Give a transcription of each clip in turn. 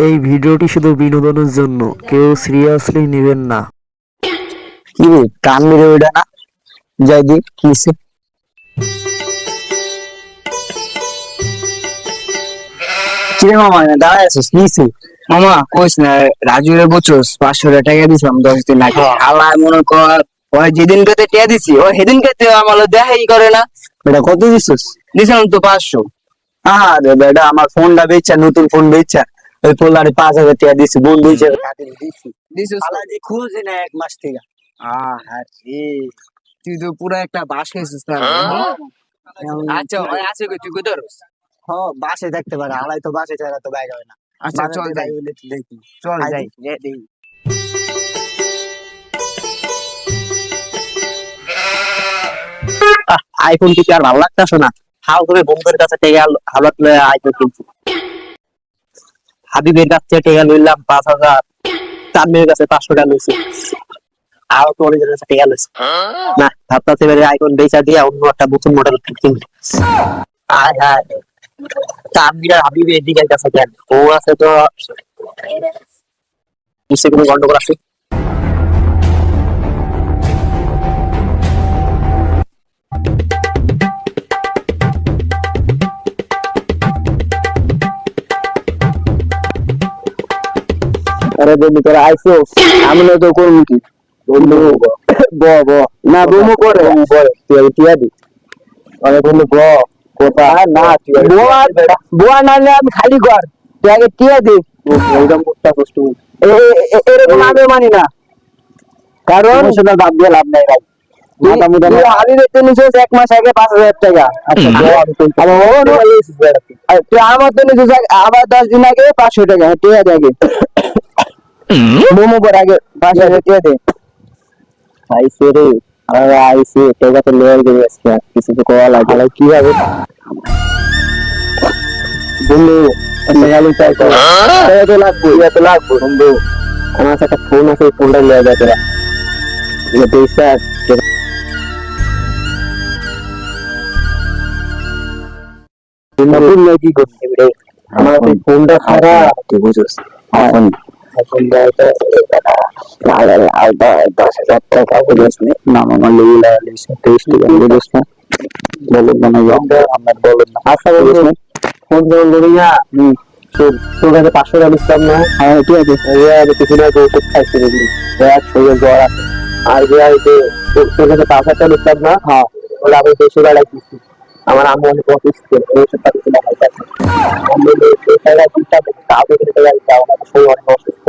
এই ভিডিওটি শুধু বিনোদনের জন্য, কেউ সিরিয়াসলি নেবেন না। কি রে কান মেরে ওইটা না যাই দি কিসে কিরে মামা দাঁড়ায় আছিস কিসে মামা কইস না রাজুরে বুঝছস 500 টাকা দিছিলাম 10 দিন আগে আল্লাহ মনে কর ওই যেদিন কেতে টাকা দিছি ও সেদিন কেতে আমার দেখাই করে না বেটা কত দিছিস দিছিলাম তো 500 আরে বেটা আমার ফোনটা বেচা নতুন ফোন বেচা ওই পোলারে 5000 টাকা দিছি বন্ধু হিসেবে খাতির দিছি দিছিস আলাজি খুঁজে না এক মাস থেকে আরে তুই তো পুরো একটা বাস খেয়েছিস না আচ্ছা আছে কই তুই কই ধরস হ্যাঁ বাসে দেখতে পারে আলাই তো বাসে ছাড়া তো বাইরে হয় না আচ্ছা চল যাই দেখি চল যাই দেখি আইফোন কি আর ভালো লাগতেছে না হাল করে বন্ধুদের কাছে টেকে হালত লয়ে আইফোন কিনছি হাবিবের কাছ থেকে টেকে লইলাম 5000 তামিমের কাছে 500 টাকা লইছি আর তো অনেক কাছে টেকে লইছি না ভাবতাছি এবারে আইফোন বেচা দিয়া অন্য একটা নতুন মডেল কিনবো আয় হায় তামিমের আর হাবিবের এদিকের কাছে কেন ও আছে তো নিশ্চয়ই কোনো গন্ডগোল আছে আরে বন্ধু তোরা আইসো আমি না তো করবো কি বন্ধু ব ব না বমু করে তুই টিয়া দি আরে বন্ধু ব কোথা না বোয়া না আমি খালি কর তুই আগে টিয়া দি একদম মোটা কষ্ট এরকম আমি মানি না কারণ সেটা দাম দিয়ে লাভ নাই ভাই আমি দেখতে নিছিস 1 মাস আগে 5000 টাকা তুই আমার তো নিছিস আবার 10 দিন আগে 500 টাকা টিয়া দি আগে মোমো পর আগে 5000 টাকা দে আইসে রে আর আইসে টাকা তো লয়ে গেছে আজকে কিছু তো করা লাগে কি হবে বন্ধু টাকা চাই তো লাগবে বন্ধু আমার একটা ফোন আছে ফোনটা লয়ে যা তোরা এটা পয়সা তুমি কি করছিস রে আমার ফোনটা খারাপ তুই বুঝছিস এখন এখন দাও আর 10,000 টাকা বলিস না মামা লেগে লাগছে 23 টাকা বলিস না বলুন না আমার বলুন না আচ্ছা বলিস না ফোন ধরে না তোর কাছে 500 টাকা দিতাম না হ্যাঁ ঠিক আছে আর কিছু না ওষুধ খাইছি বুঝলি দেখ শরীরে জ্বর আছে আর যে আইতে তোর কাছে 5,000 টাকা দিতাম না হ্যাঁ ওরা আমি 200 টাকা দিচ্ছি আমার আম্মু অনেক অসুস্থ ওষুধ পাতি কিনা খাইতেছে আমি এই টাকা দিতাম তাও দিতে যাই আমার শরীর অনেক অসুস্থ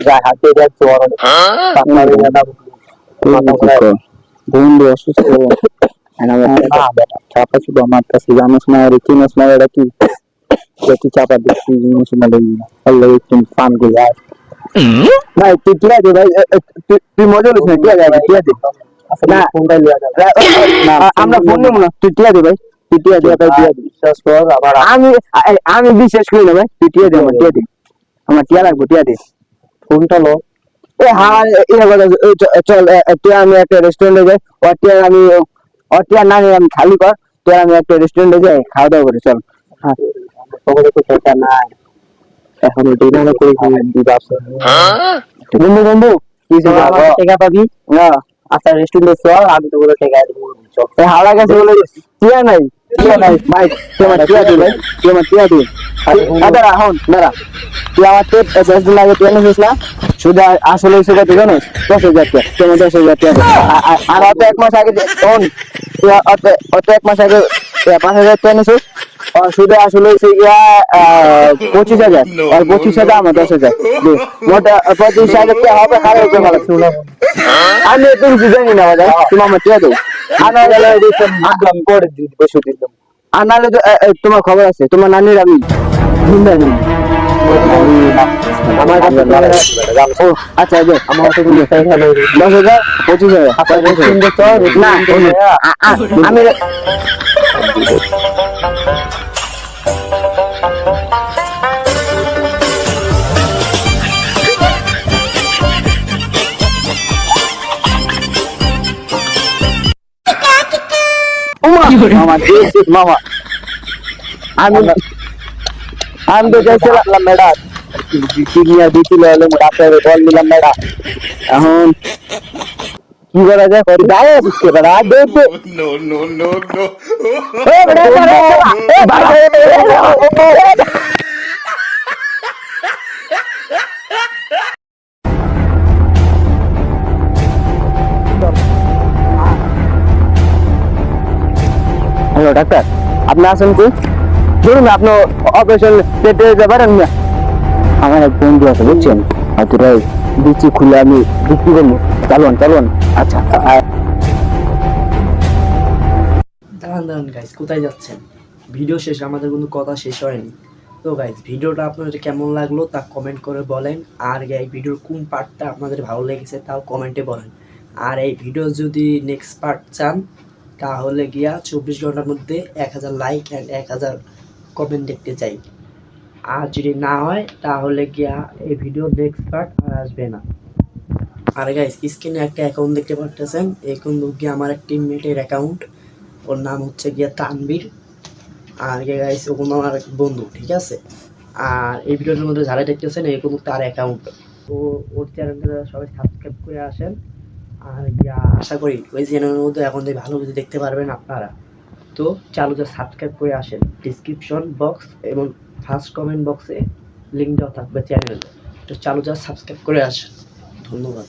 যায় হাতে দেখ জ্বর অনেক বন্ধু অসুস্থ চাপা ছিল আমার কাছে জানিস না আর কি মাস না এটা কি চাপা দিচ্ছি জিনিস না লেগে না আল্লাহ একটু পান করে যায় ভাই তুই কি আছে ভাই তুই মজা নিস না কি আছে কি আছে না ফোনটা লিয়া যাবে না আমরা ফোন নেব না তুই টিয়া দে ভাই তুই টিয়া দে ভাই টিয়া দে বিশ্বাস কর আবার আমি বিশ্বাস করি না ভাই তুই টিয়া দে আমার টিয়া লাগবে টিয়া দে ফোনটা লো এ হ্যাঁ চল তুই আমি একটা রেস্টুরেন্টে যাই অটিয়া না আমি খালি কর তুই আমি একটা রেস্টুরেন্টে যাই খাওয়া দাওয়া করে চল হ্যাঁ তখন একটু টাকা নাই এখন ডিনার করে বন্ধু বন্ধু টাকা পাবি না আচ্ছা রেস্টুরেন্টে চল আমি তো বলে টাকা দেবো হাওড়া গেছে বলে টিয়া নাই ভাই তোমার টিয়া দিই ভাই তোমার টিয়া দিই আচ্ছা রাহুন দাঁড়া তুই আমার 10 দিন আগে টিয়া নিয়েছিস না শুধু আসলে এসে কত জানিস 10,000 টাকা তোমার 10,000 টাকা আর অত 1 মাস আগে তখন অত 1 মাস আগে 5,000 টাকা নিয়েছিস শুধু আসলে এসে গিয়া 25,000 আর 25,000 আমার 10,000 মোটা 25,000 টাকা হবে খারাপ হচ্ছে ভালো শুনো আমি তো কিছু জানি না দাদা তুমি আমার টিয়া দাও আনা গেলে আগাম করে দিই বসে দিলাম আর নাহলে তোমার খবর আছে তোমার নানির আমি জিন্দা নেই আমার কাছে আচ্ছা আমার কাছে 10,000 25,000 না আমি মামা আমি তো চাইছিলাম ম্যাডাম কিডনি আর বিপি হলে ডাক্তারে বল নিলাম না এখন কি করা যায় করি গায়ে বুঝতে পারা দে দে No, no, no, no. এ বড় বড় এ ভাই হ্যালো ডাক্তার আপনি আছেন কি ধরুন আপনি অপারেশন পেটে যেতে পারেন না আমার এক বন্ধু আছে বুঝছেন হয়তো বিচি খুলে আমি বিক্রি করবো চালুন চালুন আচ্ছা দাঁড়ান দাঁড়ান গাইজ, কোথায় যাচ্ছেন? ভিডিও শেষ, আমাদের কোনো কথা শেষ হয়নি। তো গাইজ, ভিডিওটা আপনাদের কেমন লাগলো তা কমেন্ট করে বলেন। আর এই ভিডিওর কোন পার্টটা আপনাদের ভালো লেগেছে তাও কমেন্টে বলেন। আর এই ভিডিও যদি নেক্সট পার্ট চান তাহলে গিয়া 24 ঘন্টার মধ্যে 1000 লাইক অ্যান্ড 1000 কমেন্ট দেখতে চাই। আর যদি না হয় তাহলে গিয়া এই ভিডিও নেক্সট পার্ট আর আসবে না। আর গাইজ, স্ক্রিনে একটা অ্যাকাউন্ট দেখতে পাচ্ছেন, এই কিন্তু গিয়ে আমার এক টিমমেটের অ্যাকাউন্ট, ওর নাম হচ্ছে গিয়া তানবীর। আর গাইস ও কোনো আমার বন্ধু, ঠিক আছে। আর এই ভিডিওর মধ্যে যারা দেখতেছেন এই কিন্তু তার অ্যাকাউন্ট, তো ওর চ্যানেলটা সবাই সাবস্ক্রাইব করে আসেন। আর গিয়া আশা করি ওই চ্যানেলের মধ্যে এখন থেকে ভালো কিছু দেখতে পারবেন আপনারা। তো চালু যা সাবস্ক্রাইব করে আসেন, ডিসক্রিপশন বক্স এবং ফার্স্ট কমেন্ট বক্সে লিঙ্ক দেওয়া থাকবে চ্যানেলে। তো চালু যা সাবস্ক্রাইব করে আসেন। ধন্যবাদ।